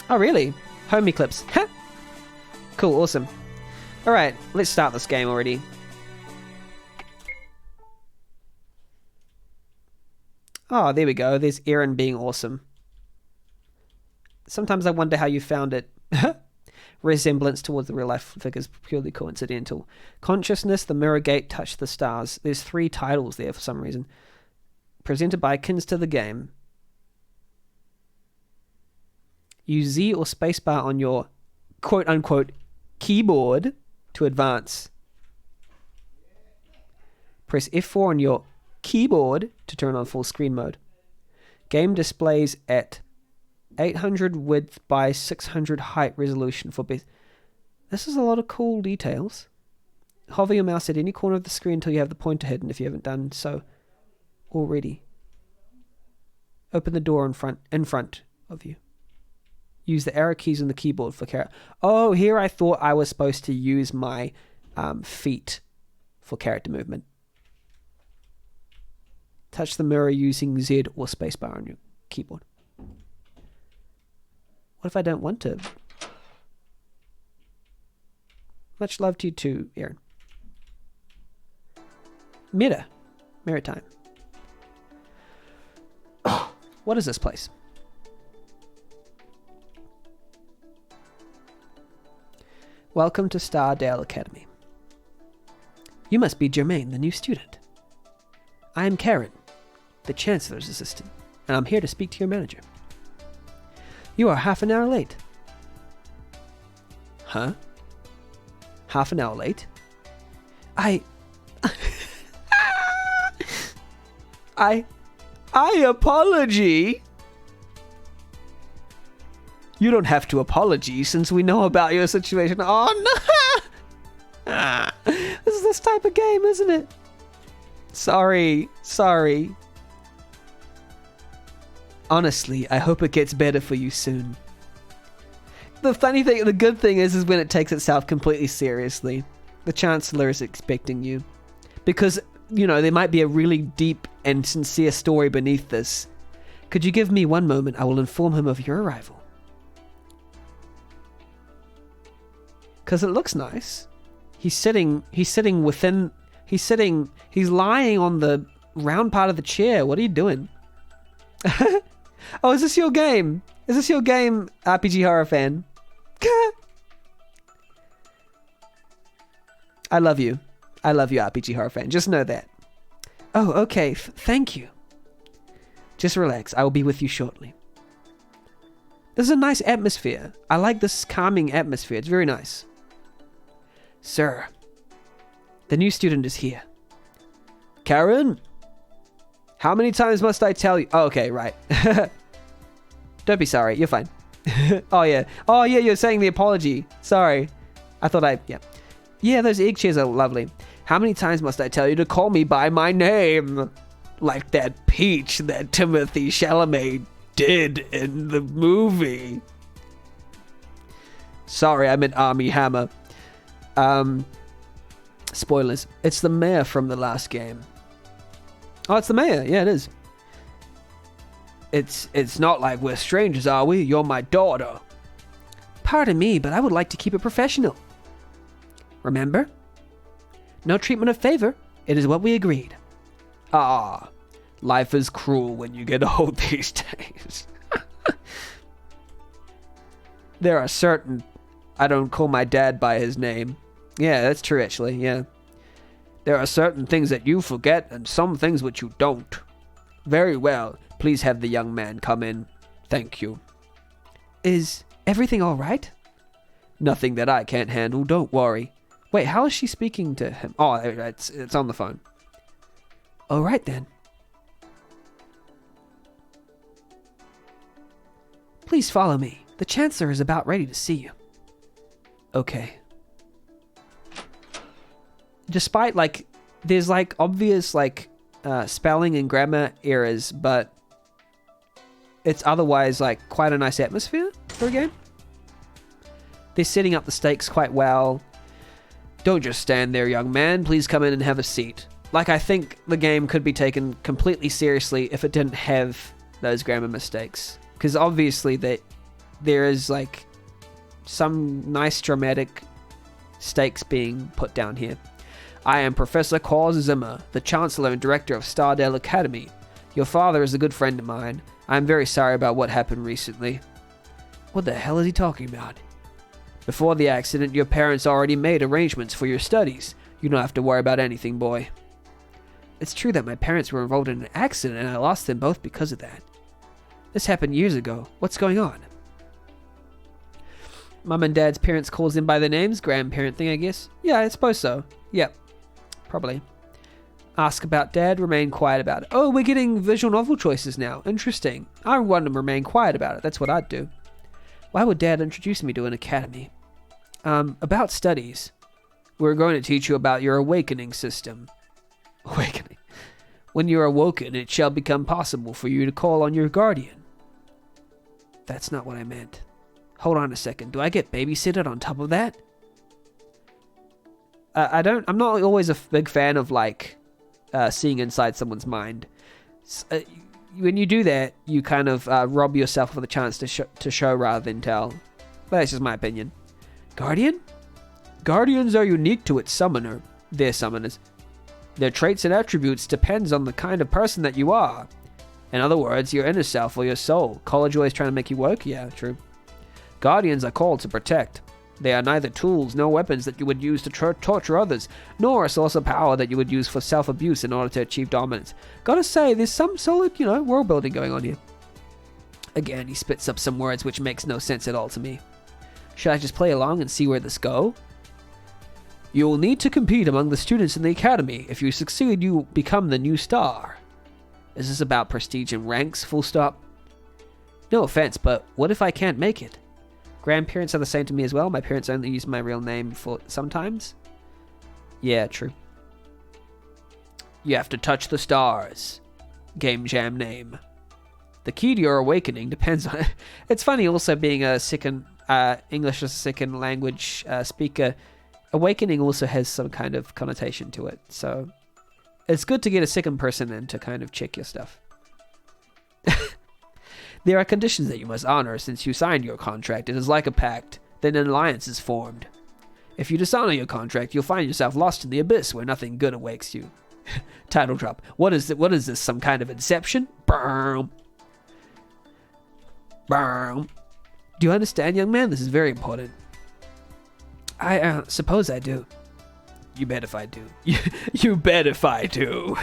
Oh, really? Home eclipse. Cool, awesome. Alright, let's start this game already. Oh, there we go. There's Aaron being awesome. Sometimes I wonder how you found it. Resemblance towards the real-life figures purely coincidental. Consciousness, the mirror gate, touch the stars. There's 3 titles there for some reason. Presented by kinstothegame. Use Z or spacebar on your quote-unquote keyboard to advance. Press F4 on your keyboard to turn on full screen mode. Game displays at 800 width by 600 height resolution for best. This is a lot of cool details. Hover your mouse at any corner of the screen until you have the pointer hidden if you haven't done so already. Open the door in front of you. Use the arrow keys on the keyboard for character. Oh, here I thought I was supposed to use my feet for character movement. Touch the mirror using Z or spacebar on your keyboard. What if I don't want to? Much love to you too, Aaron. Maritime. What is this place? Welcome to Stardale Academy. You must be Jermaine, the new student. I am Karen, the Chancellor's assistant, and I'm here to speak to your manager. You are half an hour late. Huh? Half an hour late? I apology. You don't have to apology since we know about your situation. Oh no! This is this type of game, isn't it? Sorry. Honestly, I hope it gets better for you soon. The good thing is when it takes itself completely seriously. The Chancellor is expecting you. Because, there might be a really deep and sincere story beneath this. Could you give me one moment? I will inform him of your arrival. Because it looks nice. He's lying on the round part of the chair. What are you doing? Oh, is this your game? Is this your game, RPG horror fan? I love you, RPG horror fan. Just know that. Oh, okay. Thank you. Just relax. I will be with you shortly. This is a nice atmosphere. I like this calming atmosphere. It's very nice. Sir, the new student is here. Karen? How many times must I tell you? Oh, okay, right. Don't be sorry. You're fine. Oh, yeah, you're saying the apology. Sorry. Yeah, those egg chairs are lovely. How many times must I tell you to call me by my name? Like that peach that Timothy Chalamet did in the movie. Sorry, I meant Armie Hammer. Spoilers. It's the mayor from the last game. Oh, it's the mayor. Yeah, it is. It's not like we're strangers, are we? You're my daughter. Pardon me, but I would like to keep it professional. Remember? No treatment of favor. It is what we agreed. Ah, life is cruel when you get old these days. There are certain... I don't call my dad by his name. Yeah, that's true, actually, yeah. There are certain things that you forget and some things which you don't. Very well. Please have the young man come in. Thank you. Is everything all right? Nothing that I can't handle, don't worry. Wait, how is she speaking to him? Oh, it's on the phone. All right, then. Please follow me. The Chancellor is about ready to see you. Okay. Despite, there's, obvious, spelling and grammar errors, but it's otherwise, quite a nice atmosphere for a game. They're setting up the stakes quite well. Don't just stand there, young man. Please come in and have a seat. I think the game could be taken completely seriously if it didn't have those grammar mistakes. Because obviously there is like some nice dramatic stakes being put down here. I am Professor Cors Zimmer, the Chancellor and Director of Stardale Academy. Your father is a good friend of mine. I am very sorry about what happened recently. What the hell is he talking about? Before the accident, your parents already made arrangements for your studies. You don't have to worry about anything, boy. It's true that my parents were involved in an accident and I lost them both because of that. This happened years ago. What's going on? Mum and Dad's parents calls them by their names. Grandparent thing, I guess. Yeah, I suppose so. Yep. Probably. Ask about Dad, remain quiet about it. Oh, we're getting visual novel choices now. Interesting. I want to remain quiet about it. That's what I'd do. Why would Dad introduce me to an academy? About studies. We're going to teach you about your awakening system. Awakening. When you're awoken, it shall become possible for you to call on your guardian. That's not what I meant. Hold on a second. Do I get babysitted on top of that? I'm not always a big fan of, like, seeing inside someone's mind. When you do that, you kind of rob yourself of the chance to show rather than tell. But that's just my opinion. Guardian? Guardians are unique to its summoner. Their summoners. Their traits and attributes depends on the kind of person that you are. In other words, your inner self or your soul. College always trying to make you woke? Yeah, true. Guardians are called to protect. They are neither tools nor weapons that you would use to torture others, nor a source of power that you would use for self-abuse in order to achieve dominance. Gotta say, there's some solid, world building going on here. Again, he spits up some words which makes no sense at all to me. Should I just play along and see where this go? You will need to compete among the students in the academy. If you succeed, you become the new star. Is this about prestige and ranks, full stop? No offense, but what if I can't make it? Grandparents are the same to me as well. My parents only use my real name for sometimes. Yeah, true. You have to touch the stars. Game jam name. The key to your awakening depends on it. It's funny also being a second English as a second language speaker. Awakening also has some kind of connotation to it. So it's good to get a second person in to kind of check your stuff. There are conditions that you must honor since you signed your contract. It is like a pact. Then an alliance is formed. If you dishonor your contract, you'll find yourself lost in the abyss where nothing good awaits you. Title drop. What is it? What is this? Some kind of inception? Boom. Boom. Do you understand, young man? This is very important. I suppose I do. You bet if I do. You bet if I do.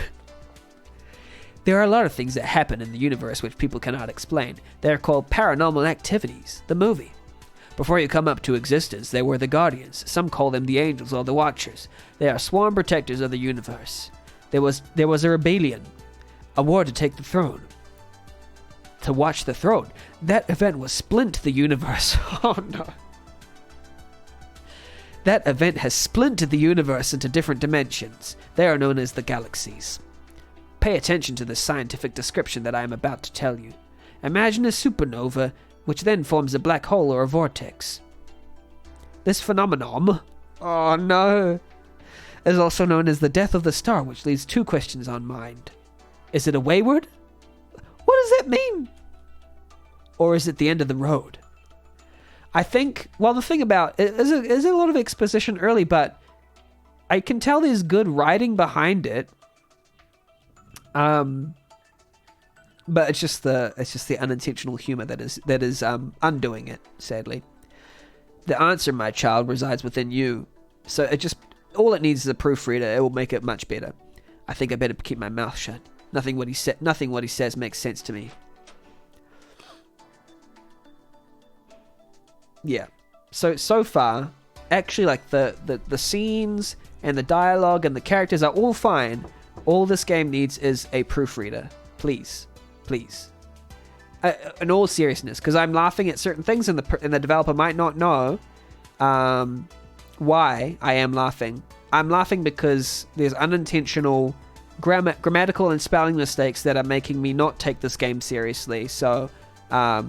There are a lot of things that happen in the universe which people cannot explain. They are called paranormal activities, the movie. Before you come up to existence, they were the guardians. Some call them the angels or the watchers. They are sworn protectors of the universe. There was a rebellion, a war to take the throne. To watch the throne. That event was splint the universe. Oh no. That event has splintered the universe into different dimensions. They are known as the galaxies. Pay attention to the scientific description that I am about to tell you. Imagine a supernova, which then forms a black hole or a vortex. This phenomenon, oh no, is also known as the death of the star, which leaves two questions on mind. Is it a wayward? What does that mean? Or is it the end of the road? I think, well, the thing about it is a lot of exposition early, but I can tell there's good writing behind it. But it's just the unintentional humor that is undoing it, sadly. The answer, my child, resides within you. So all it needs is a proofreader. It will make it much better. I think I better keep my mouth shut. Nothing what he says makes sense to me. Yeah. So far, actually, like the scenes and the dialogue and the characters are all fine. All this game needs is a proofreader. Please. In all seriousness, because I'm laughing at certain things and the developer might not know why I am laughing. I'm laughing because there's unintentional grammatical and spelling mistakes that are making me not take this game seriously. So, yeah,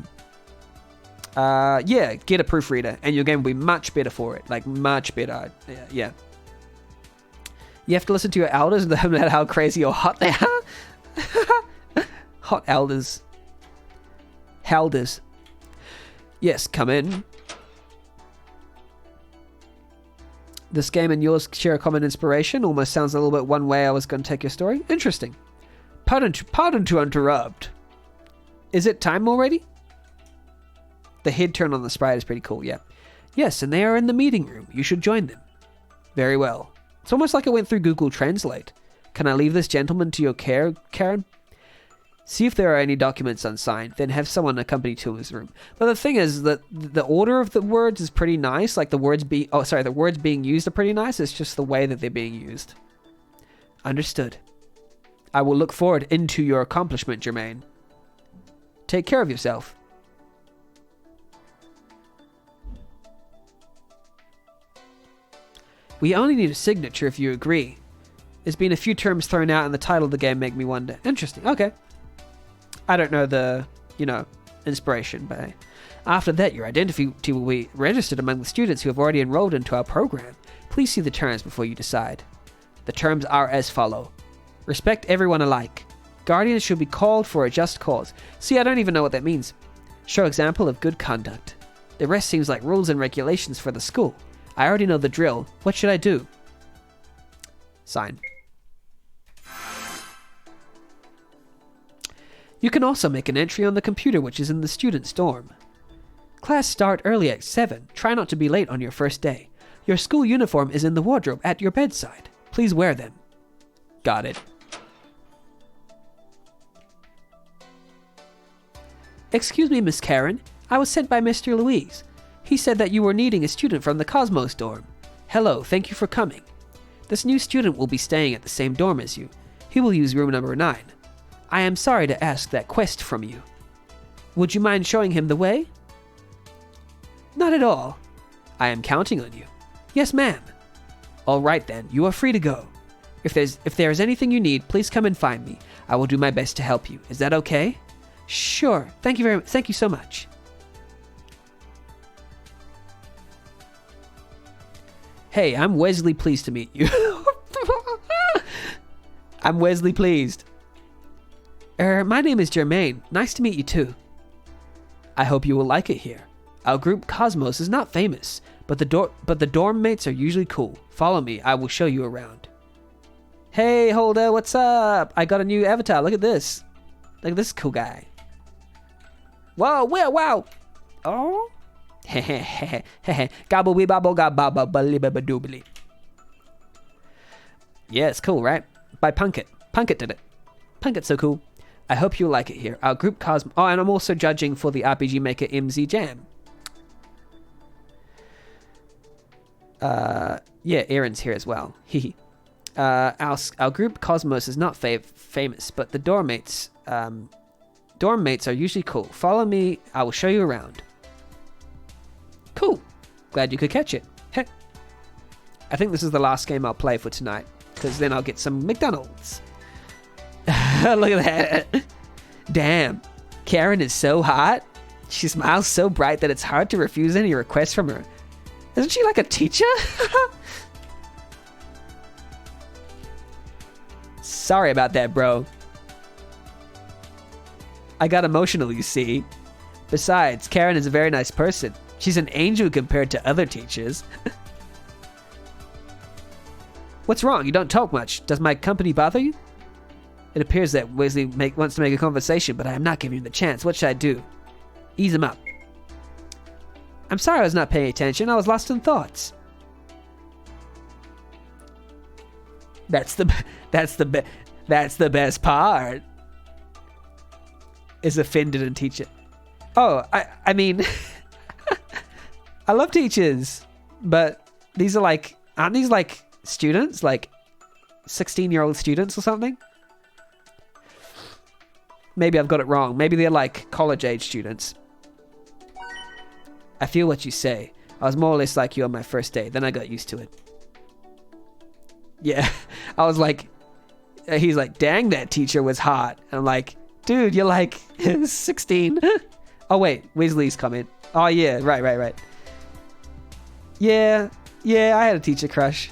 get a proofreader and your game will be much better for it. Like, much better. Yeah. You have to listen to your elders and no matter how crazy or hot they are. Hot elders. Helders. Yes, come in. This game and yours share a common inspiration. Almost sounds a little bit one way I was going to take your story. Interesting. Pardon to interrupt. Is it time already? The head turn on the sprite is pretty cool, yeah. Yes, and they are in the meeting room. You should join them. Very well. It's almost like it went through Google Translate. Can I leave this gentleman to your care, Karen? See if there are any documents unsigned, then have someone accompany to his room. But the thing is that the order of the words is pretty nice. Like the words being used are pretty nice. It's just the way that they're being used. Understood. I will look forward into your accomplishment, Jermaine. Take care of yourself. We only need a signature if you agree. There's been a few terms thrown out in the title of the game make me wonder. Interesting. Okay. I don't know the, inspiration, but hey. After that, your identity will be registered among the students who have already enrolled into our program. Please see the terms before you decide. The terms are as follow. Respect everyone alike. Guardians should be called for a just cause. See, I don't even know what that means. Show example of good conduct. The rest seems like rules and regulations for the school. I already know the drill. What should I do? Sign. You can also make an entry on the computer which is in the student's dorm. Class start early at 7. Try not to be late on your first day. Your school uniform is in the wardrobe at your bedside. Please wear them. Got it. Excuse me, Miss Karen. I was sent by Mr. Louise. He said that you were needing a student from the Cosmos dorm. Hello, thank you for coming. This new student will be staying at the same dorm as you. He will use room number 9. I am sorry to ask that quest from you. Would you mind showing him the way? Not at all. I am counting on you. Yes, ma'am. All right then, you are free to go. If there is anything you need, please come and find me. I will do my best to help you. Is that okay? Sure. Thank you so much. Hey, I'm Wesley, pleased to meet you. I'm Wesley, pleased. My name is Jermaine. Nice to meet you too. I hope you will like it here. Our group Cosmos is not famous, but the dorm mates are usually cool. Follow me, I will show you around. Hey, Holder, what's up? I got a new avatar. Look at this. Look at this cool guy. Whoa, wow. Oh. Gobble wee bobble gobble doobly. Yeah, it's cool, right? By Punkit. Punkit did it. Punkit's so cool. I hope you'll like it here. Our group Cosmo. Oh, and I'm also judging for the RPG Maker MZ Jam. Yeah, Aaron's here as well. Our group Cosmos is not famous, but the dorm mates are usually cool. Follow me. I will show you around. Cool. Glad you could catch it. Heck. I think this is the last game I'll play for tonight, because then I'll get some McDonald's. Look at that. Damn. Karen is so hot. She smiles so bright that it's hard to refuse any requests from her. Isn't she like a teacher? Sorry about that, bro. I got emotional, you see. Besides, Karen is a very nice person. She's an angel compared to other teachers. What's wrong? You don't talk much. Does my company bother you? It appears that Wesley wants to make a conversation, but I am not giving him the chance. What should I do? Ease him up. I'm sorry I was not paying attention. I was lost in thoughts. That's the best part. Is offended and teacher. Oh, I mean, I love teachers, but these are aren't these like students, like 16-year-old students or something? Maybe I've got it wrong. Maybe they're like college-age students. I feel what you say. I was more or less like you on my first day. Then I got used to it. Yeah, I was like, he's like, dang, that teacher was hot. And I'm like, dude, you're like 16. Oh, wait, Weasley's coming. Oh, yeah, right. Yeah, I had a teacher crush.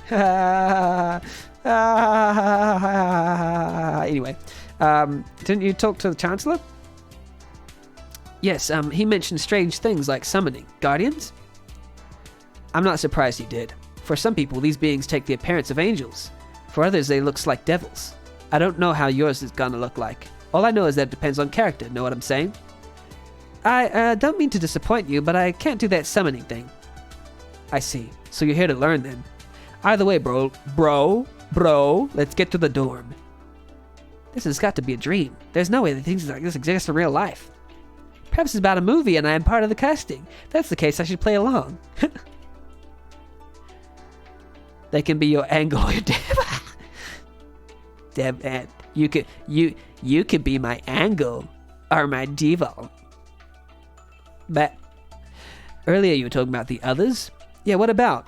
Anyway, didn't you talk to the Chancellor? Yes, he mentioned strange things like summoning. Guardians? I'm not surprised he did. For some people, these beings take the appearance of angels. For others, they look like devils. I don't know how yours is gonna look like. All I know is that it depends on character, know what I'm saying? I don't mean to disappoint you, but I can't do that summoning thing. I see. So you're here to learn then. Either way, bro, let's get to the dorm. This has got to be a dream. There's no way that things like this exist in real life. Perhaps it's about a movie and I am part of the casting. If that's the case, I should play along. They can be your angle or your dev. Dev, you could be my angle or my devil. But earlier you were talking about the others. Yeah, what about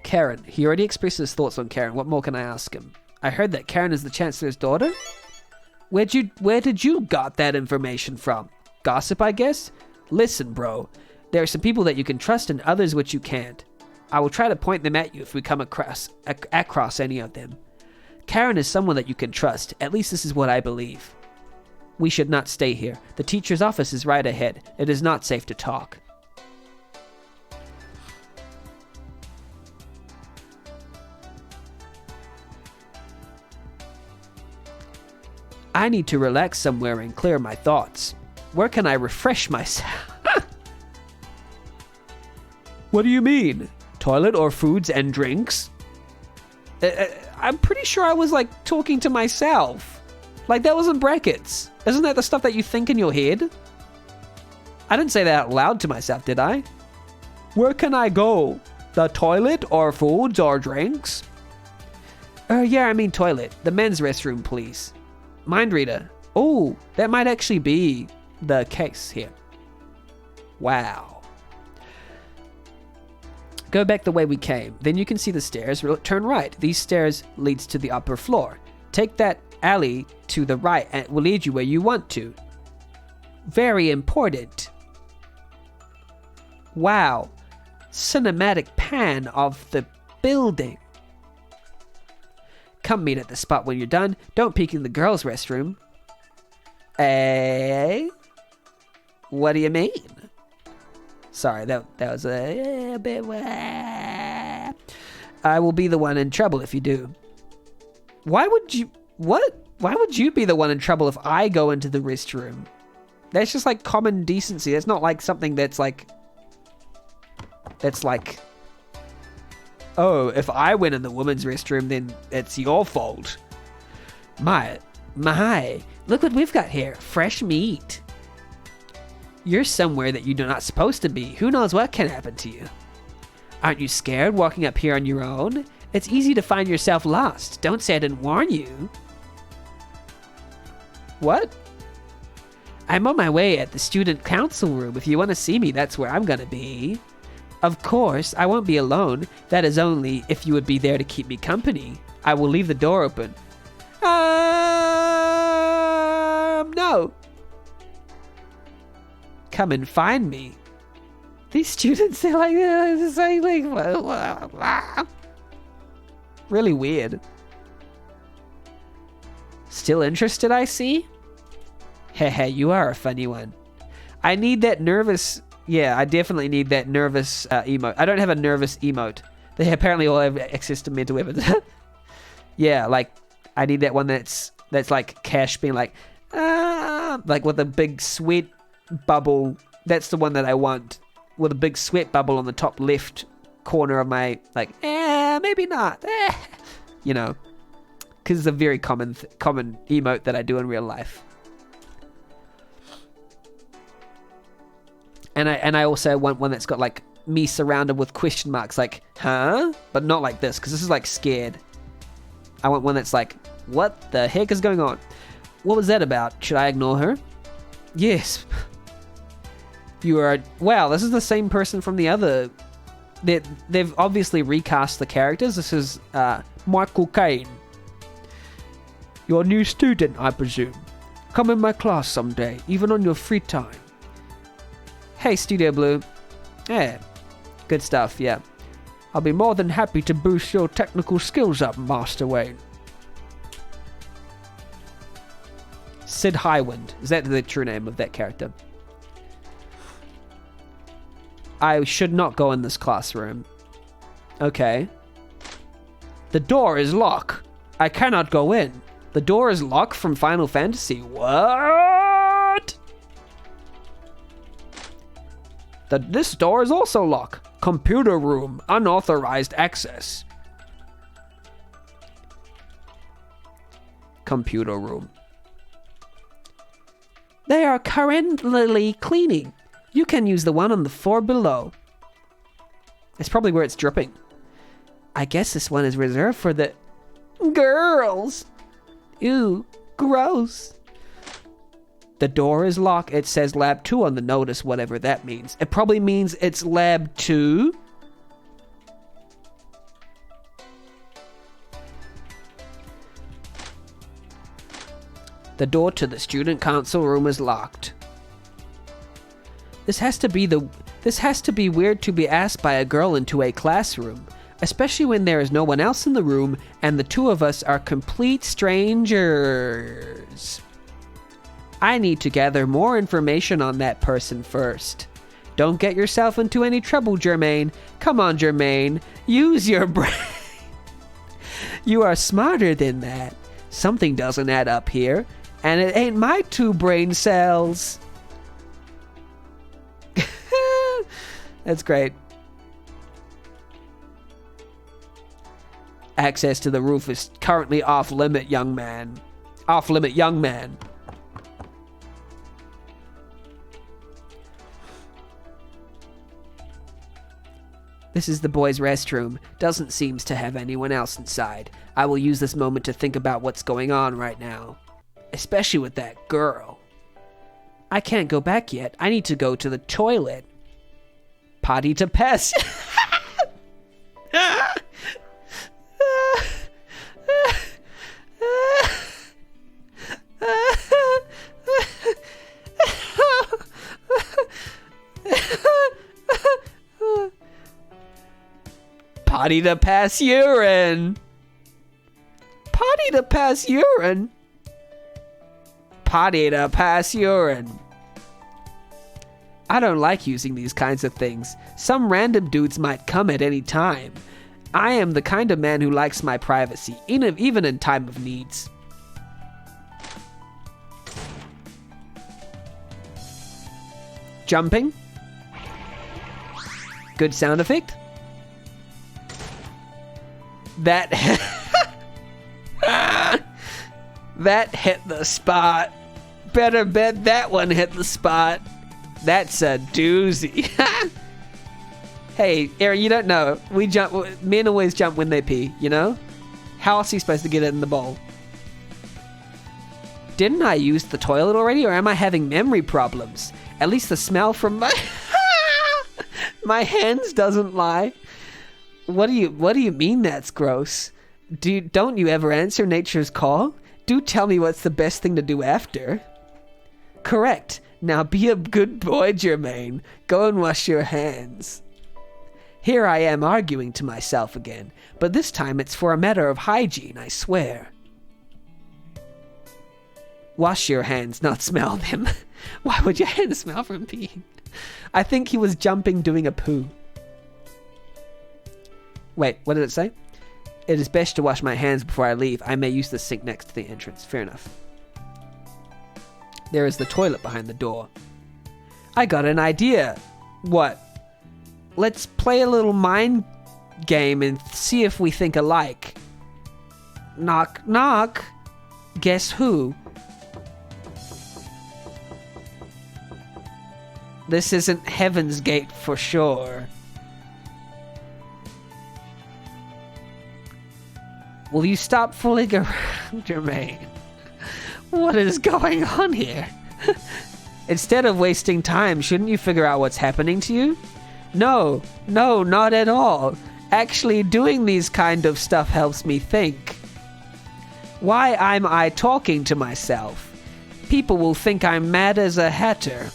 Karen? He already expressed his thoughts on Karen. What more can I ask him? I heard that Karen is the Chancellor's daughter. Where did you got that information from? Gossip, I guess? Listen, bro. There are some people that you can trust and others which you can't. I will try to point them at you if we come across any of them. Karen is someone that you can trust. At least this is what I believe. We should not stay here. The teacher's office is right ahead. It is not safe to talk. I need to relax somewhere and clear my thoughts. Where can I refresh myself? What do you mean? Toilet or foods and drinks? I'm pretty sure I was like talking to myself. Like that was in brackets. Isn't that the stuff that you think in your head? I didn't say that out loud to myself, did I? Where can I go? The toilet or foods or drinks? Yeah, I mean toilet. The men's restroom, please. Mind reader. Oh, that might actually be the case here. Wow. Go back the way we came. Then you can see the stairs. Turn right. These stairs leads to the upper floor. Take that alley to the right and it will lead you where you want to. Very important. Wow. Cinematic pan of the building. Come meet at the spot when you're done. Don't peek in the girls' restroom. Eh? What do you mean? Sorry, that was a bit... I will be the one in trouble if you do. Why would you... What? Why would you be the one in trouble if I go into the restroom? That's just like common decency. That's not like something that's like... Oh, if I went in the women's restroom, then it's your fault. My, look what we've got here. Fresh meat. You're somewhere that you're not supposed to be. Who knows what can happen to you? Aren't you scared walking up here on your own? It's easy to find yourself lost. Don't say I didn't warn you. What? I'm on my way at the student council room. If you want to see me, that's where I'm gonna be. Of course, I won't be alone. That is only if you would be there to keep me company. I will leave the door open. No. Come and find me. These students, they're like, really weird. Still interested, I see? Heh, you are a funny one. I need that nervous... Yeah, I definitely need that nervous emote. I don't have a nervous emote. They apparently all have access to mental weapons. Yeah, like, I need that one that's like Cash being like with a big sweat bubble. That's the one that I want. With a big sweat bubble on the top left corner of my, like, maybe not. You know, because it's a very common emote that I do in real life. And I also want one that's got like me surrounded with question marks, like, huh? But not like this, because this is like scared. I want one that's like, what the heck is going on? What was that about? Should I ignore her? Yes. You are... Wow, this is the same person from the other... They've obviously recast the characters. This is Michael Caine. You're a new student, I presume. Come in my class someday, even on your free time. Hey, Studio Blue. Yeah, good stuff, yeah. I'll be more than happy to boost your technical skills up, Master Wayne. Sid Highwind. Is that the true name of that character? I should not go in this classroom. Okay. The door is locked. I cannot go in. The door is locked from Final Fantasy. What? This door is also locked. Computer room. Unauthorized access. Computer room. They are currently cleaning. You can use the one on the floor below. It's probably where it's dripping. I guess this one is reserved for the girls. Ew, gross. The door is locked. It says lab 2 on the notice, whatever that means. It probably means it's lab 2. The door to the student council room is locked. This has to be weird to be asked by a girl into a classroom, especially when there is no one else in the room and the two of us are complete strangers. I need to gather more information on that person first. Don't get yourself into any trouble, Jermaine. Come on, Jermaine. Use your brain. You are smarter than that. Something doesn't add up here, and it ain't my 2 brain cells. That's great. Access to the roof is currently off limit, young man. Off limit, young man. This is the boys' restroom. Doesn't seem to have anyone else inside. I will use this moment to think about what's going on right now. Especially with that girl. I can't go back yet. I need to go to the toilet. Potty to pass. Potty to pass urine. Potty to pass urine. Potty to pass urine. I don't like using these kinds of things. Some random dudes might come at any time. I am the kind of man who likes my privacy, even in time of needs. Jumping. Good sound effect. That that hit the spot. Better bet that one hit the spot. That's a doozy. Hey, Aaron, you don't know. Men always jump when they pee, you know? How else are you supposed to get it in the bowl? Didn't I use the toilet already, or am I having memory problems? At least the smell from my my hands doesn't lie. What do you mean that's gross? Don't you ever answer nature's call? Do tell me what's the best thing to do after. Correct. Now be a good boy, Jermaine. Go and wash your hands. Here I am arguing to myself again, but this time it's for a matter of hygiene, I swear. Wash your hands, not smell them. Why would your hands smell from peeing? I think he was jumping doing a poo. Wait, what did it say? It is best to wash my hands before I leave. I may use the sink next to the entrance. Fair enough. There is the toilet behind the door. I got an idea. What? Let's play a little mind game and see if we think alike. Knock, knock. Guess who? This isn't Heaven's Gate for sure. Will you stop fooling around, Jermaine? What is going on here? Instead of wasting time, shouldn't you figure out what's happening to you? No, not at all. Actually, doing these kind of stuff helps me think. Why am I talking to myself? People will think I'm mad as a hatter.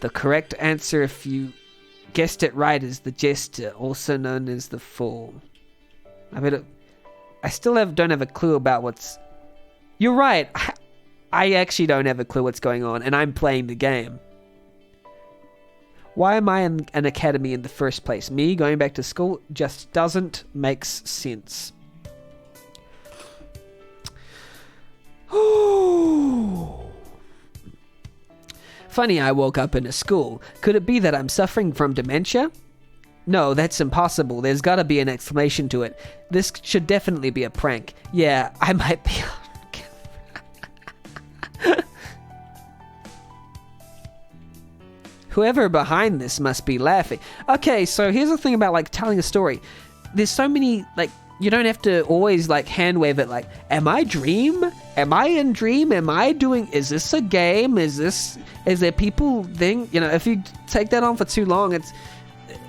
The correct answer, if you guessed it right, is the jester, also known as the fool. I still don't have a clue about what's... You're right. I actually don't have a clue what's going on, and I'm playing the game. Why am I in an academy in the first place? Me going back to school just doesn't make sense. Funny, I woke up in a school. Could it be that I'm suffering from dementia? No, that's impossible. There's gotta be an explanation to it. This should definitely be a prank. Yeah, I might be on camera. Whoever behind this must be laughing. Okay, so here's the thing about, like, telling a story. There's so many, like, you don't have to always, like, hand wave it, like, am I dream? Am I in dream? Am I doing, is this a game? Is there people thing? You know, if you take that on for too long,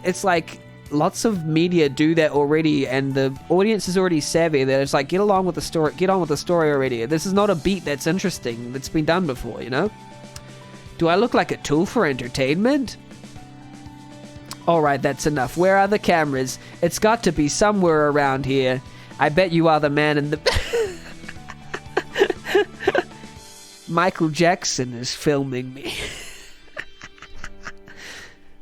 it's like, lots of media do that already, and the audience is already savvy that it's like, get on with the story already. This is not a beat that's interesting, that's been done before, you know? Do I look like a tool for entertainment? Alright, that's enough. Where are the cameras? It's got to be somewhere around here. I bet you are the man in the... Michael Jackson is filming me.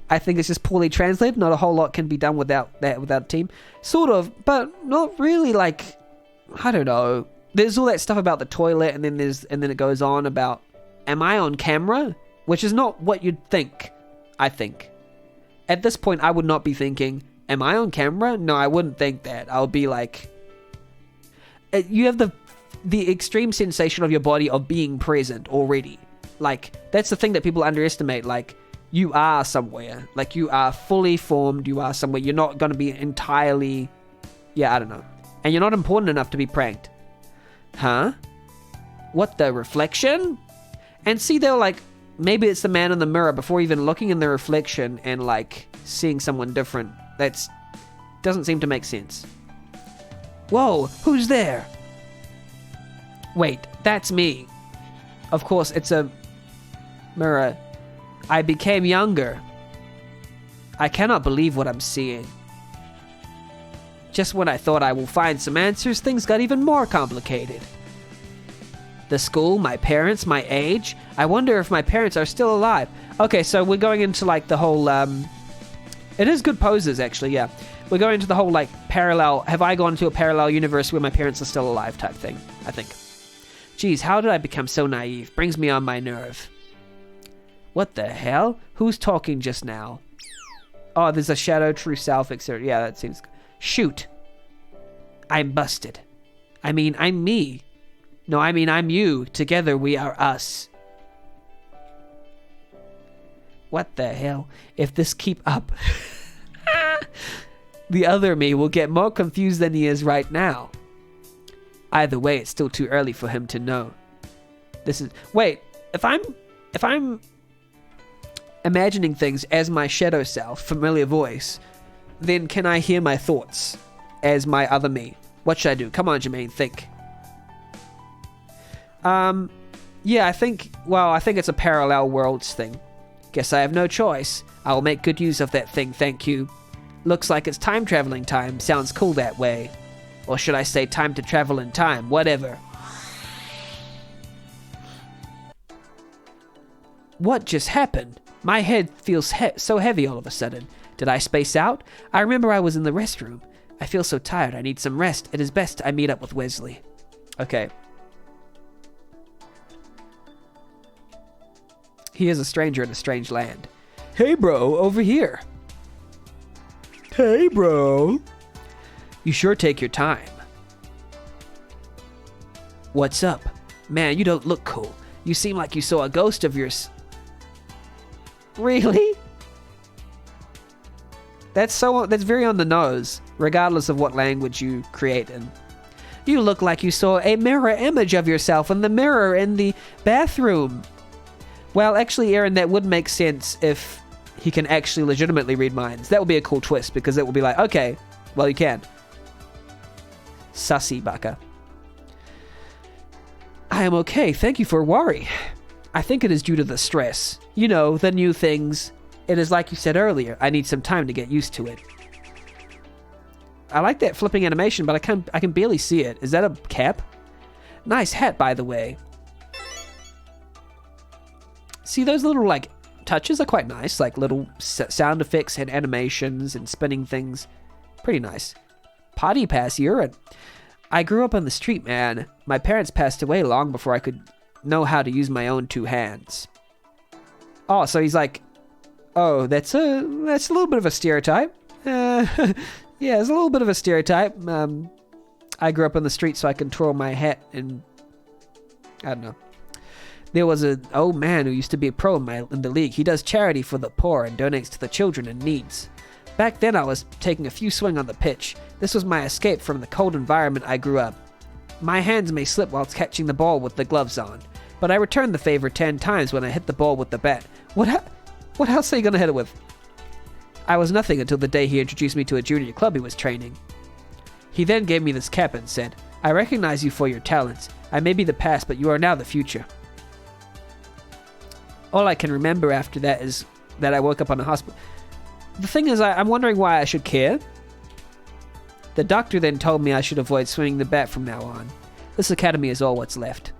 I think it's just poorly translated. Not a whole lot can be done without a team. Sort of, but not really. Like, I don't know. There's all that stuff about the toilet, and then it goes on about, am I on camera? Which is not what you'd think, I think. At this point, I would not be thinking, am I on camera? No, I wouldn't think that. I would be like, you have the extreme sensation of your body of being present already. Like, that's the thing that people underestimate. Like, you are somewhere. Like, you are fully formed. You are somewhere. You're not going to be entirely... Yeah, I don't know. And you're not important enough to be pranked. Huh? What, the reflection? And see, they're like, maybe it's the man in the mirror before even looking in the reflection and, like, seeing someone different. That's... doesn't seem to make sense. Whoa, who's there? Wait, that's me. Of course, it's a mirror. I became younger. I cannot believe what I'm seeing. Just when I thought I will find some answers, things got even more complicated. The school, my parents, my age. I wonder if my parents are still alive. Okay, so we're going into, like, the whole, it is good poses, actually, yeah. We're going into the whole, like, parallel, have I gone to a parallel universe where my parents are still alive type thing, I think. Geez, how did I become so naive? Brings me on my nerve. What the hell? Who's talking just now? Oh, there's a shadow, true self, etc. Yeah, that seems... Shoot. I'm busted. I mean, I'm me. No, I mean, I'm you. Together we are us. What the hell? If this keep up... the other me will get more confused than he is right now. Either way, it's still too early for him to know. This is... Wait, if I'm imagining things as my shadow self, familiar voice, then can I hear my thoughts as my other me? What should I do? Come on, Jermaine, think. Yeah, I think it's a parallel worlds thing. Guess I have no choice. I'll make good use of that thing, thank you. Looks like it's time traveling time. Sounds cool that way. Or should I say time to travel in time? Whatever. What just happened? My head feels so heavy all of a sudden. Did I space out? I remember I was in the restroom. I feel so tired. I need some rest. It is best I meet up with Wesley. Okay. He is a stranger in a strange land. Hey, bro, over here. Hey, bro. You sure take your time. What's up? Man, you don't look cool. You seem like you saw a ghost of yours. Really? That's very on the nose, regardless of what language you create in. You look like you saw a mirror image of yourself in the mirror in the bathroom. Well, actually, Aaron, that would make sense if he can actually legitimately read minds. That would be a cool twist, because it would be like, okay, well, you can. Sussy baka. I am okay, thank you for worry. I think it is due to the stress. You know, the new things. It is like you said earlier, I need some time to get used to it. I like that flipping animation, but I can barely see it. Is that a cap? Nice hat, by the way. See those little, like, touches are quite nice, like little sound effects and animations and spinning things. Pretty nice. Potty pass urine. I grew up on the street, man. My parents passed away long before I could know how to use my own 2 hands. Oh, so he's like, oh, that's a little bit of a stereotype. Yeah, it's a little bit of a stereotype. I grew up on the street, so I can twirl my hat and I don't know. There was an old man who used to be a pro in the league. He does charity for the poor and donates to the children in needs. Back then, I was taking a few swings on the pitch. This was my escape from the cold environment I grew up. My hands may slip whilst catching the ball with the gloves on, but I returned the favor 10 times when I hit the ball with the bat. What else are you going to hit it with? I was nothing until the day he introduced me to a junior club he was training. He then gave me this cap and said, I recognize you for your talents. I may be the past, but you are now the future. All I can remember after that is that I woke up on a hospital. The thing is, I'm wondering why I should care. The doctor then told me I should avoid swinging the bat from now on. This academy is all what's left.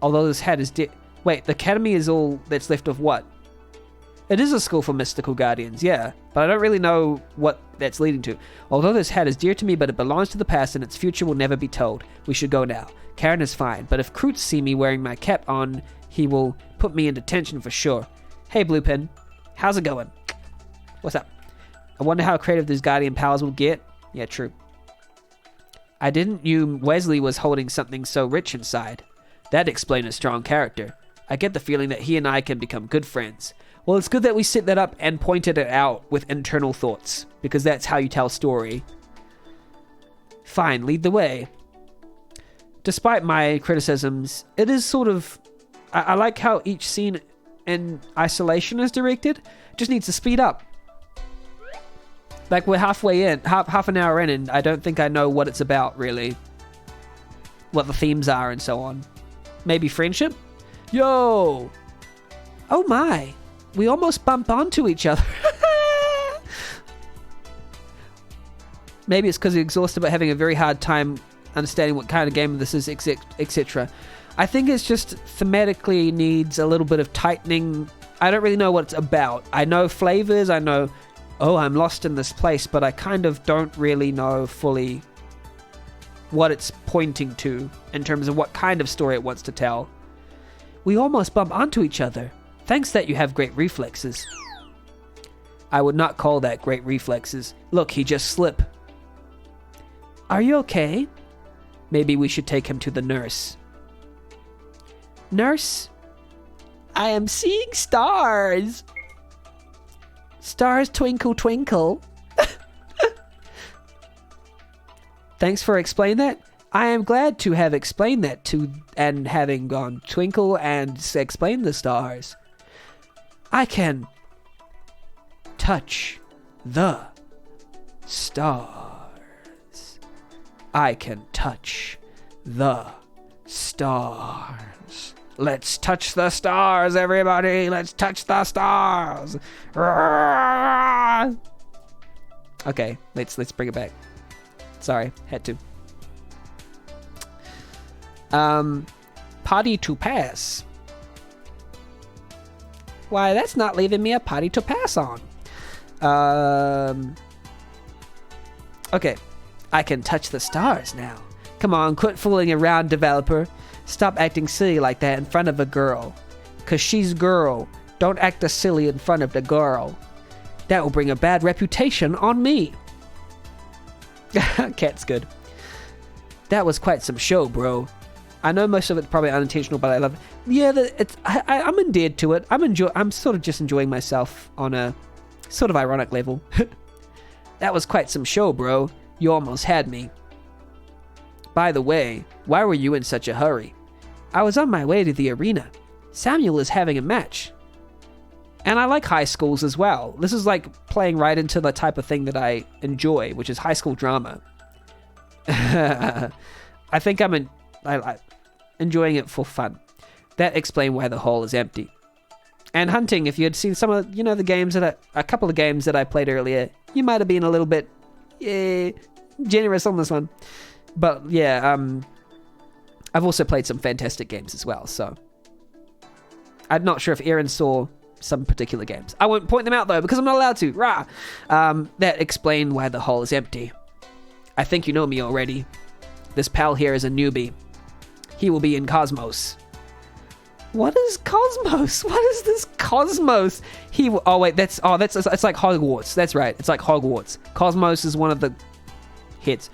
Although this hat is Wait, the academy is all that's left of what? It is a school for mystical guardians, yeah, but I don't really know what that's leading to. Although this hat is dear to me, but it belongs to the past and its future will never be told. We should go now. Karen is fine, but if Kroots see me wearing my cap on, he will put me in detention for sure. Hey, Bluepin. How's it going? What's up? I wonder how creative these guardian powers will get. Yeah, true. I didn't knew Wesley was holding something so rich inside. That'd explain his strong character. I get the feeling that he and I can become good friends. Well, it's good that we set that up and pointed it out with internal thoughts, because that's how you tell story. Fine, lead the way. Despite my criticisms, it is sort of... I like how each scene in isolation is directed. Just needs to speed up. Like, we're halfway in, half an hour in, and I don't think I know what it's about, really. What the themes are and so on. Maybe friendship? Yo! Oh my! We almost bump onto each other. Maybe it's because he's exhausted but having a very hard time understanding what kind of game this is, etc. I think it's just thematically needs a little bit of tightening. I don't really know what it's about. I know flavors, I know, oh, I'm lost in this place, but I kind of don't really know fully what it's pointing to in terms of what kind of story it wants to tell. We almost bump onto each other. Thanks that you have great reflexes. I would not call that great reflexes. Look, he just slipped. Are you okay? Maybe we should take him to the nurse. Nurse? I am seeing stars. Stars twinkle twinkle. Thanks for explaining that. I am glad to have explained that to and having gone twinkle and explained the stars. I can touch the stars. I can touch the stars. Let's touch the stars, everybody. Let's touch the stars. Okay, let's bring it back. Sorry, had to. Potty to pass. Why, that's not leaving me a potty to pass on. Okay. I can touch the stars now. Come on, quit fooling around, developer. Stop acting silly like that in front of a girl. 'Cause she's girl. Don't act a silly in front of the girl. That will bring a bad reputation on me. Cat's good. That was quite some show, bro. I know most of it's probably unintentional, but I love it. Yeah, I'm endeared to it. I'm sort of just enjoying myself on a sort of ironic level. That was quite some show, bro. You almost had me. By the way, why were you in such a hurry? I was on my way to the arena. Samuel is having a match. And I like high schools as well. This is like playing right into the type of thing that I enjoy, which is high school drama. I think I'm enjoying it for fun. That explains why the hall is empty. And hunting, if you had seen some of, the games a couple of games that I played earlier, you might have been a little bit generous on this one. But yeah, I've also played some fantastic games as well, so I'm not sure if Aaron saw some particular games. I won't point them out though because I'm not allowed to. Rah! That explained why the hall is empty. I think you know me already. This pal here is a newbie. He will be in Cosmos. What is Cosmos? What is this Cosmos? It's like Hogwarts. That's right. It's like Hogwarts. Cosmos is one of the hits.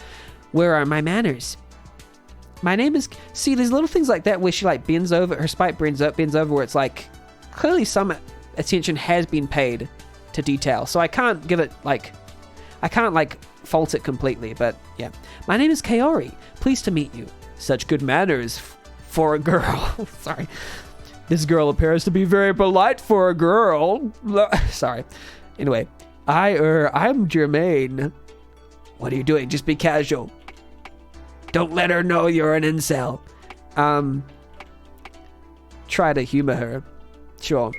Where are my manners? My name is... See, there's little things like that where she like bends over, her spike bends over where it's like, clearly some attention has been paid to detail. So I can't give it like, I can't like fault it completely, but yeah. My name is Kaori. Pleased to meet you. Such good manners for a girl. Sorry. This girl appears to be very polite for a girl. Sorry. Anyway, I'm Jermaine. What are you doing? Just be casual. Don't let her know you're an incel. Try to humor her. Sure.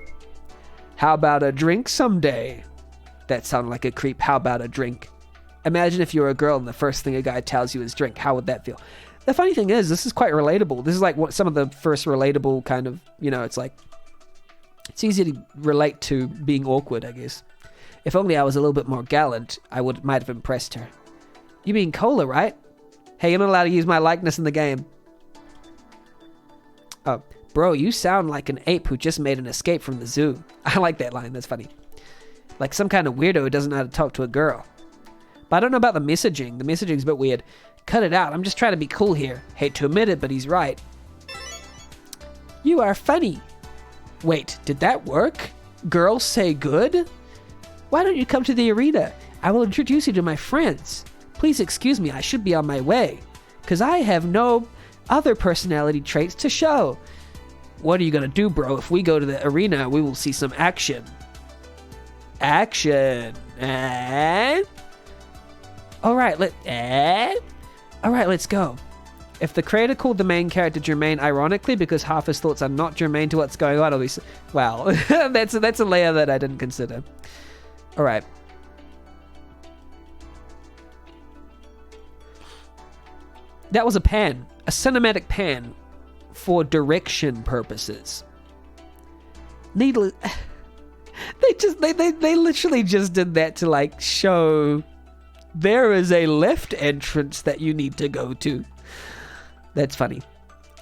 How about a drink someday? That sounded like a creep. How about a drink? Imagine if you were a girl and the first thing a guy tells you is drink. How would that feel? The funny thing is, this is quite relatable. This is like what some of the first relatable kind of, it's like, it's easy to relate to being awkward, I guess. If only I was a little bit more gallant, might have impressed her. You mean cola, right? Hey, you're not allowed to use my likeness in the game. Oh, bro, you sound like an ape who just made an escape from the zoo. I like that line, that's funny. Like some kind of weirdo who doesn't know how to talk to a girl. But I don't know about the messaging. The messaging's a bit weird. Cut it out, I'm just trying to be cool here. Hate to admit it, but he's right. You are funny. Wait, did that work? Girls say good? Why don't you come to the arena? I will introduce you to my friends. Please excuse me, I should be on my way. Because I have no other personality traits to show. What are you going to do, bro? If we go to the arena, we will see some action. Action. Alright, let's go. If the creator called the main character Jermaine ironically because half his thoughts are not germane to what's going on, wow, that's a layer that I didn't consider. Alright. That was a cinematic pan for direction purposes. Needless, they literally just did that to like show there is a left entrance that you need to go to. That's funny.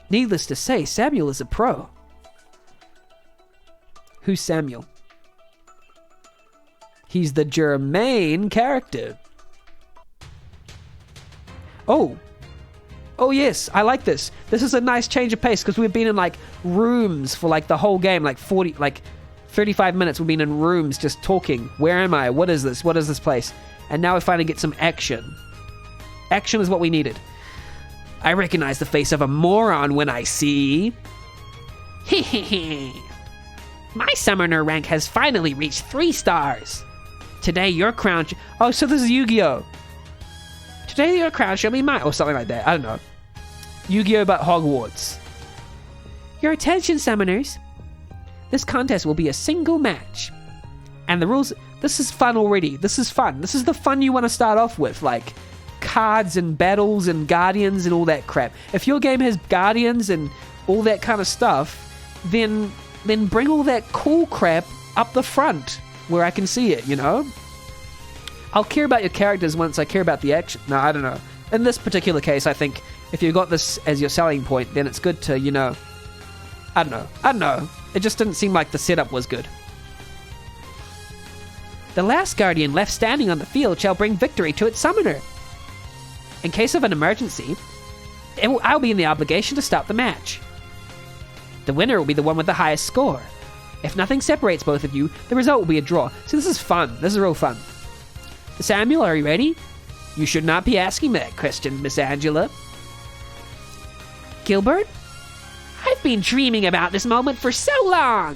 Needless to say, Samuel is a pro. Who's Samuel? He's the Jermaine character. Oh yes, I like this. This is a nice change of pace because we've been in like rooms for like the whole game, like 35 minutes we've been in rooms just talking. Where am I? What is this? What is this place? And now we finally get some action. Action is what we needed. I recognize the face of a moron when I see... My summoner rank has finally reached 3 stars. Today your crown... Oh, so this is Yu-Gi-Oh! Today your crown shall be mine, or something like that. I don't know. Yu-Gi-Oh! But Hogwarts. Your attention, summoners. This contest will be a single match. And the rules... This is fun already. This is fun. This is the fun you want to start off with. Like, cards and battles and guardians and all that crap. If your game has guardians and all that kind of stuff, then bring all that cool crap up the front where I can see it, I'll care about your characters once I care about the action. No, I don't know. In this particular case, I think if you've got this as your selling point, then it's good to, I don't know. It just didn't seem like the setup was good. The last guardian left standing on the field shall bring victory to its summoner. In case of an emergency, I'll be in the obligation to stop the match. The winner will be the one with the highest score. If nothing separates both of you, the result will be a draw. So this is fun. This is real fun. Samuel, are you ready? You should not be asking that question, Miss Angela. Gilbert? I've been dreaming about this moment for so long.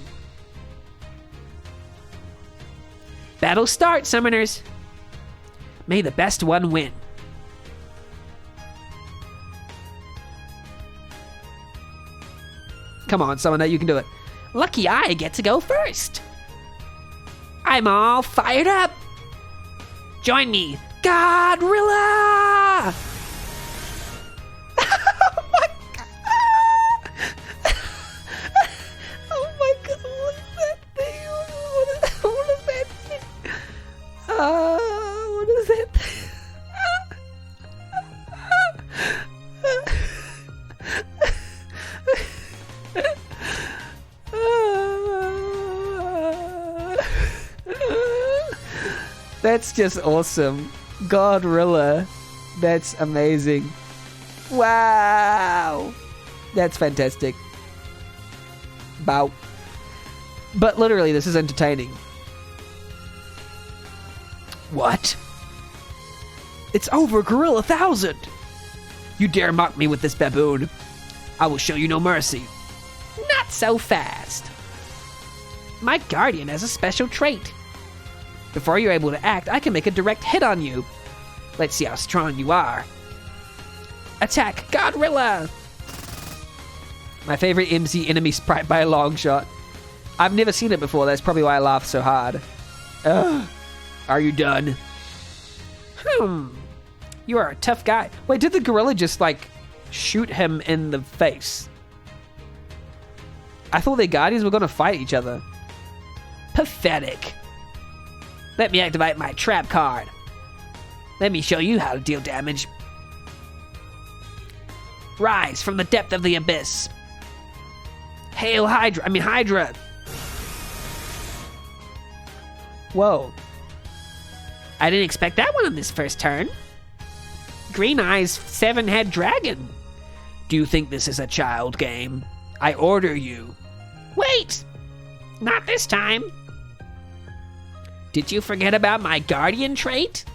Battle start, summoners. May the best one win. Come on, summoner, you can do it. Lucky I get to go first. I'm all fired up. Join me, Godrilla! Oh my god! Oh my god, what is that thing? That's just awesome. Godrilla. That's amazing. Wow. That's fantastic. Bow. But literally, this is entertaining. What? It's over, Gorilla 1000! You dare mock me with this baboon? I will show you no mercy. Not so fast. My guardian has a special trait. Before you're able to act, I can make a direct hit on you. Let's see how strong you are. Attack, Godrilla! My favorite MC enemy sprite by a long shot. I've never seen it before, that's probably why I laughed so hard. Ugh. Are you done? You are a tough guy. Wait, did the gorilla just, like, shoot him in the face? I thought their guardians were gonna fight each other. Pathetic. Let me activate my trap card. Let me show you how to deal damage. Rise from the depth of the abyss. Hail Hydra. Whoa. I didn't expect that one on this first turn. Green Eyes 7-head dragon. Do you think this is a child game? I order you. Wait! Not this time. Did you forget about my guardian trait?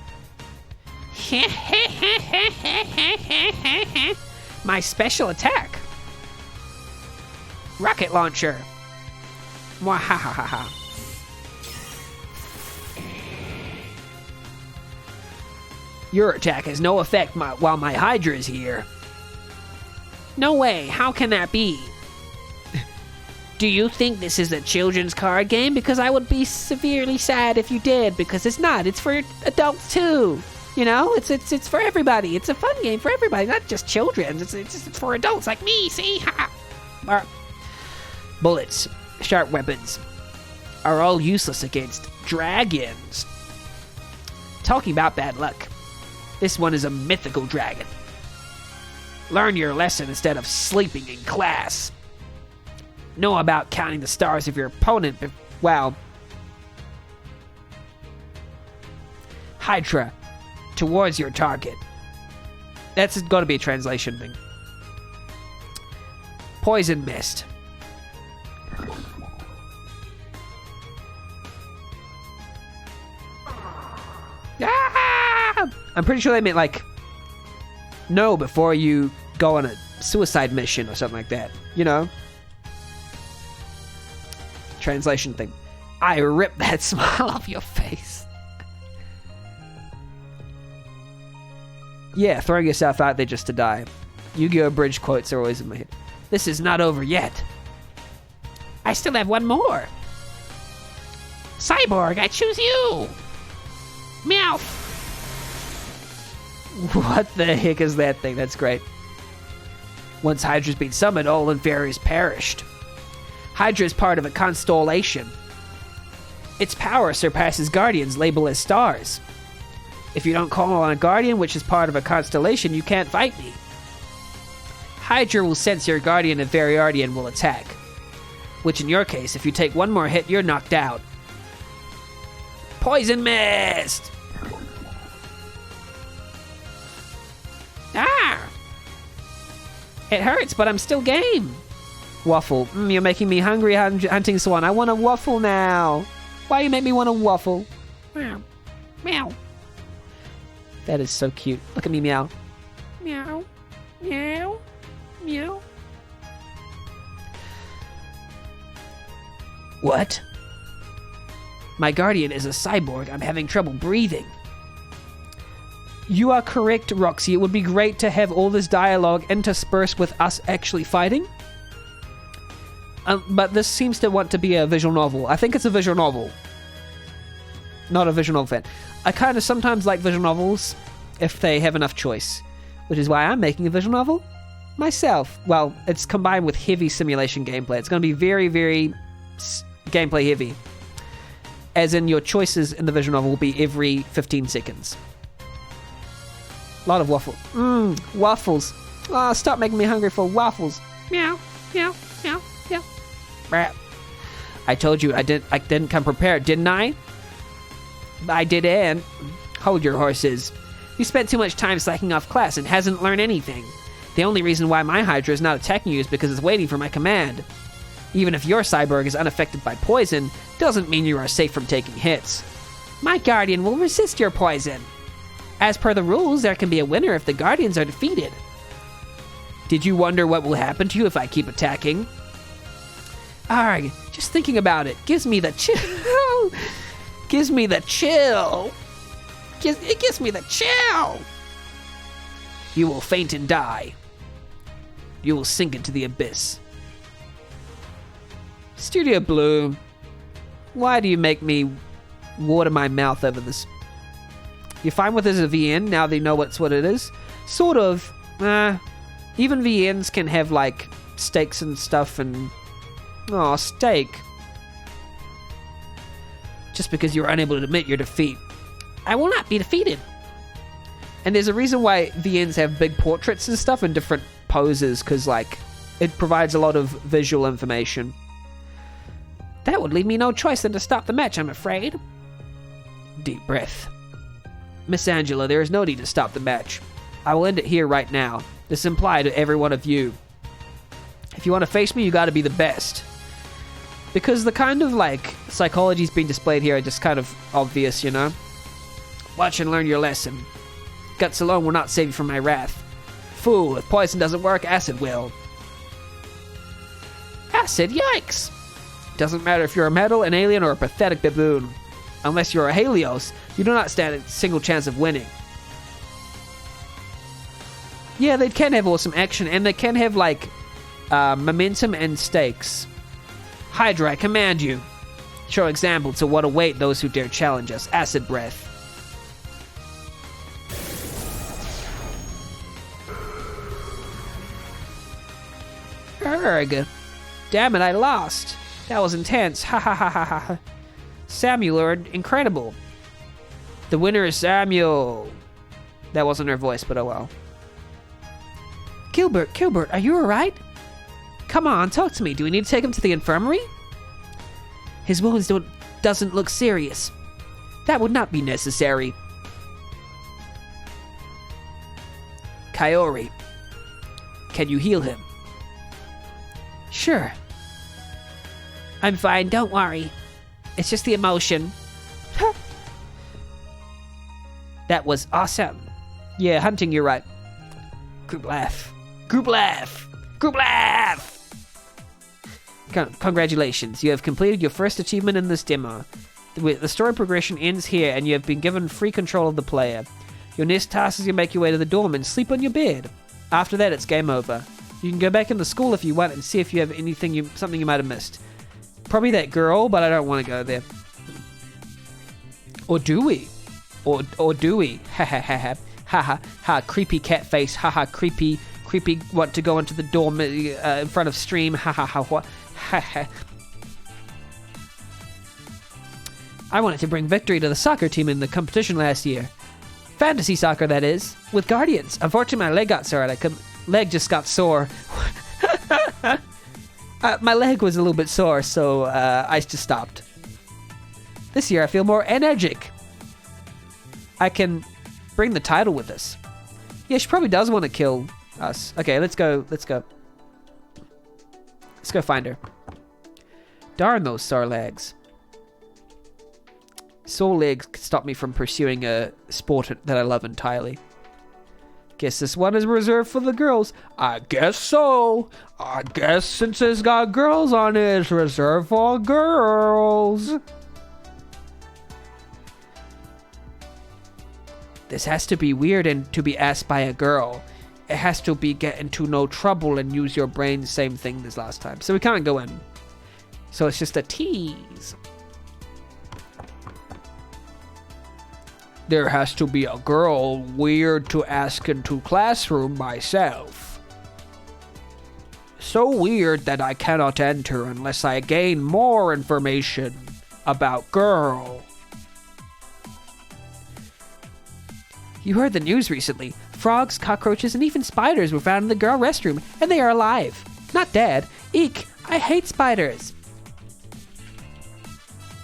My special attack. Rocket launcher. Mwahahaha. Your attack has no effect while my Hydra is here. No way, how can that be? Do you think this is a children's card game? Because I would be severely sad if you did, because it's not. It's for adults too. You know, it's for everybody. It's a fun game for everybody, not just children. It's for adults like me, see? Bullets, sharp weapons, are all useless against dragons. Talking about bad luck. This one is a mythical dragon. Learn your lesson instead of sleeping in class. Know about counting the stars of your opponent. Wow. Hydra, towards your target. That's got to be a translation thing. Poison mist. Ah! I'm pretty sure they meant like no before you go on a suicide mission or something like that. You know? Translation thing. I rip that smile off your face. Yeah, throwing yourself out there just to die. Yu-Gi-Oh! Bridge quotes are always in my head. This is not over yet. I still have one more. Cyborg, I choose you. Meow. What the heck is that thing? That's great. Once Hydra's been summoned, all inferiors perished. Hydra is part of a constellation. Its power surpasses guardians labeled as stars. If you don't call on a guardian, which is part of a constellation, you can't fight me. Hydra will sense your guardian inferiority and will attack. Which in your case, if you take one more hit, you're knocked out. Poison mist! Ah! It hurts, but I'm still game. Waffle. You're making me hungry, Hunting Swan. I want a waffle now. Why do you make me want a waffle? Meow. Meow. That is so cute. Look at me meow. Meow. Meow. Meow. What? My guardian is a cyborg. I'm having trouble breathing. You are correct, Roxy. It would be great to have all this dialogue interspersed with us actually fighting. But this seems to want to be a visual novel. I think it's a visual novel. Not a visual novel fan. I kind of sometimes like visual novels if they have enough choice. Which is why I'm making a visual novel myself. Well, it's combined with heavy simulation gameplay. It's going to be very, very gameplay heavy. As in your choices in the visual novel will be every 15 seconds. A lot of waffle. Waffles. Oh, stop making me hungry for waffles. Meow, meow, meow, meow. I told you I didn't come prepared, didn't I? I didn't. Hold your horses. You spent too much time slacking off class and hasn't learned anything. The only reason why my Hydra is not attacking you is because it's waiting for my command. Even if your cyborg is unaffected by poison, doesn't mean you are safe from taking hits. My Guardian will resist your poison. As per the rules, there can be a winner if the Guardians are defeated. Did you wonder what will happen to you if I keep attacking? Arg, just thinking about it gives me the chill. Gives me the chill. It gives me the chill. You will faint and die. You will sink into the abyss. Studio Blue, why do you make me water my mouth over this? You're fine with this as a VN now that you know what it is? Sort of. Even VNs can have, like, stakes and stuff and... Aw, steak. Just because you're unable to admit your defeat. I will not be defeated. And there's a reason why VNs have big portraits and stuff and different poses, because, like, it provides a lot of visual information. That would leave me no choice than to stop the match, I'm afraid. Deep breath. Miss Angela, there is no need to stop the match. I will end it here right now. This implied to every one of you. If you want to face me, you gotta be the best. Because the kind of, like, psychology's being displayed here are just kind of obvious, you know? Watch and learn your lesson. Guts alone will not save you from my wrath. Fool, if poison doesn't work, acid will. Acid, yikes! Doesn't matter if you're a metal, an alien, or a pathetic baboon. Unless you're a Helios, you do not stand a single chance of winning. Yeah, they can have awesome action, and they can have, like, momentum and stakes. Hydra, I command you. Show example to what await those who dare challenge us. Acid breath. Erg. Damn it, I lost. That was intense. Ha ha ha ha ha. Samuel are incredible. The winner is Samuel. That wasn't her voice, but oh well. Gilbert, are you alright? Come on, talk to me. Do we need to take him to the infirmary? His wounds doesn't look serious. That would not be necessary. Kaori, can you heal him? Sure. I'm fine, don't worry. It's just the emotion. That was awesome. Yeah, hunting, you're right. Group laugh. Group laugh. Group laugh! Congratulations, you have completed your first achievement in this demo. The story progression ends here, and you have been given free control of the player. Your next task is to make your way to the dorm and sleep on your bed. After that, it's game over. You can go back into school if you want and see if you have something you might have missed. Probably that girl, but I don't want to go there. Or do we? Or do we? Ha ha ha ha. Ha ha ha. Creepy cat face. Ha ha. Creepy want to go into the dorm in front of stream. Ha ha ha. What? Ha ha. I wanted to bring victory to the soccer team in the competition last year. Fantasy soccer, that is. With Guardians. Unfortunately, my leg got sore. Leg just got sore. My leg was a little bit sore, so I just stopped. This year, I feel more energetic. I can bring the title with us. Yeah, she probably does want to kill us. Okay, let's go. Let's go find her. Darn those sore legs. Sore legs stop me from pursuing a sport that I love entirely. Guess this one is reserved for the girls. I guess so. I guess since it's got girls on it, it's reserved for girls. This has to be weird and to be asked by a girl. It has to be get into no trouble and use your brain, same thing as last time. So we can't go in. So it's just a tease. There has to be a girl weird to ask into classroom myself. So weird that I cannot enter unless I gain more information about girl. You heard the news recently. Frogs, cockroaches, and even spiders were found in the girl restroom, and they are alive. Not dead. Eek, I hate spiders.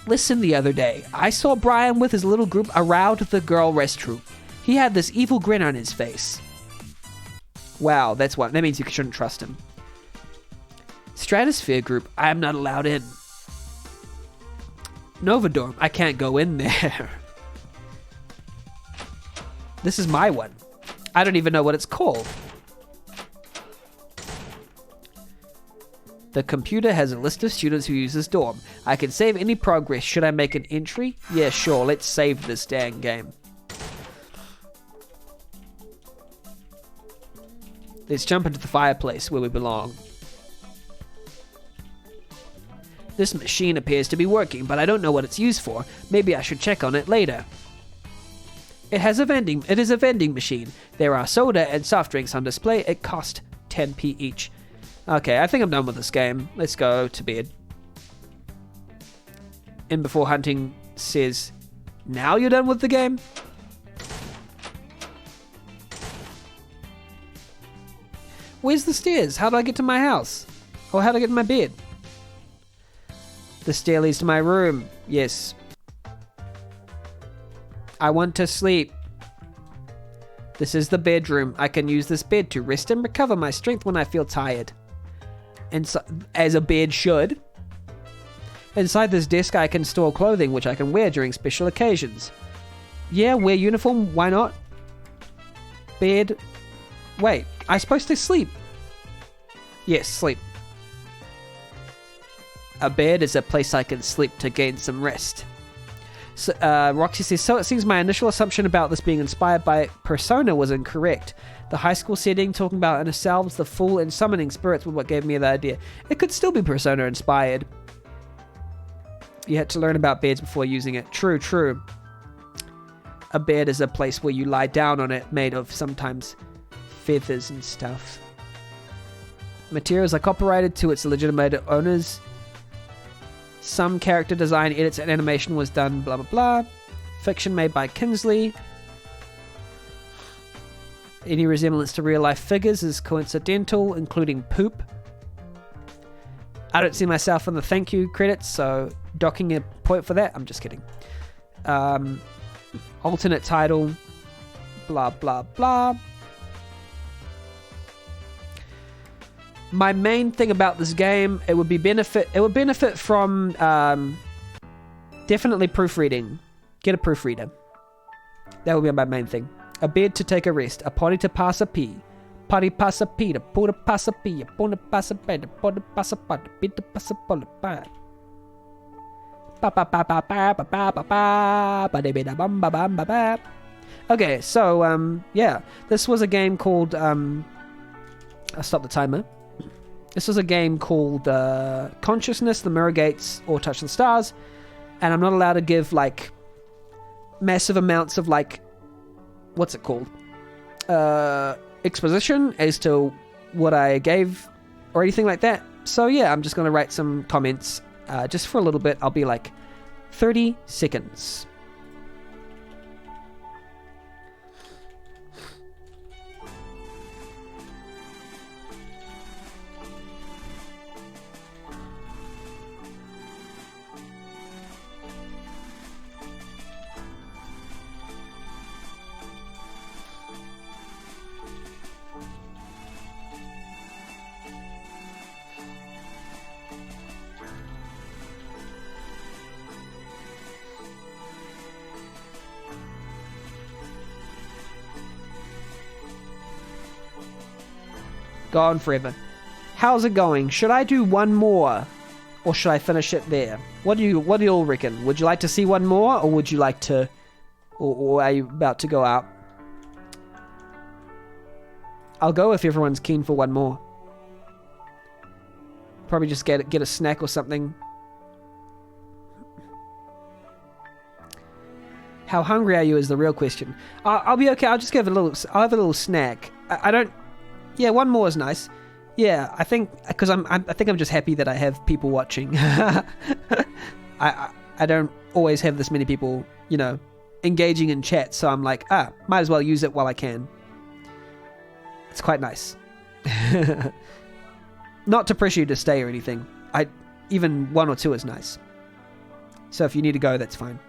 Listen, the other day, I saw Brian with his little group around the girl restroom. He had this evil grin on his face. Wow, that's what. That means you shouldn't trust him. Stratosphere group, I am not allowed in. Nova dorm, I can't go in there. This is my one. I don't even know what it's called. The computer has a list of students who use this dorm. I can save any progress. Should I make an entry? Yeah, sure. Let's save this dang game. Let's jump into the fireplace where we belong. This machine appears to be working, but I don't know what it's used for. Maybe I should check on it later. It is a vending machine. There are soda and soft drinks on display. It cost 10p each. Okay, I think I'm done with this game. Let's go to bed. In Before Hunting says, now you're done with the game? Where's the stairs? How do I get to my house? Or how do I get to my bed? The stair leads to my room. Yes. I want to sleep. This is the bedroom. I can use this bed to rest and recover my strength when I feel tired. And so, as a bed should. Inside this desk I can store clothing which I can wear during special occasions. Yeah, wear uniform, why not? Bed. Wait, I'm supposed to sleep. Yes, sleep. A bed is a place I can sleep to gain some rest. So, Roxy says, so it seems my initial assumption about this being inspired by Persona was incorrect. The high school setting, talking about inner selves, the Fool, and summoning spirits were what gave me the idea. It could still be Persona inspired. You had to learn about beds before using it. True, true. A bed is a place where you lie down on it, made of sometimes feathers and stuff. Materials are copyrighted to its legitimate owners. Some character design, edits, and animation was done, blah, blah, blah. Fiction made by Kinsley. Any resemblance to real-life figures is coincidental, including poop. I don't see myself in the thank you credits, so docking a point for that. I'm just kidding. Alternate title, blah, blah, blah. My main thing about this game, it would benefit from definitely proofreading. Get a proofreader. That would be my main thing. A bed to take a rest, a potty to pass a pee. Potty pass a pee, to put a pass a pee, a put a pass a bed, a put a pass a pot, a bit to pass a pot, a okay, so yeah, this was a game called I'll stop the timer. This was a game called Consciousness, The Mirror Gates, or Touch the Stars, and I'm not allowed to give like massive amounts of like what's it called exposition as to what I gave or anything like that. So yeah, I'm just gonna write some comments just for a little bit. I'll be like 30 seconds. Gone forever. How's it going? Should I do one more? Or should I finish it there? What do you all reckon? Would you like to see one more? Or would you like to... Or are you about to go out? I'll go if everyone's keen for one more. Probably just get a snack or something. How hungry are you is the real question. I'll be okay. I'll just give a little... I'll have a little snack. I don't... Yeah, one more is nice. Yeah, I think because I think I'm just happy that I have people watching. I don't always have this many people, you know, engaging in chat, so I'm like, might as well use it while I can. It's quite nice. Not to pressure you to stay or anything. Even one or two is nice. So if you need to go, that's fine.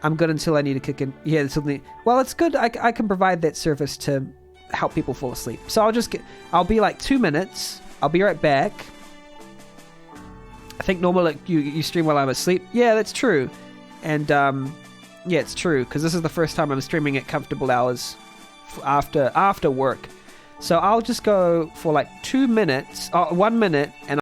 I'm good until I need to kick in. Yeah, well, it's good. I can provide that service to help people fall asleep. So I'll be like 2 minutes. I'll be right back. I think normally you stream while I'm asleep. Yeah, that's true. And yeah, it's true, because this is the first time I'm streaming at comfortable hours after work. So I'll just go for like 2 minutes, 1 minute, and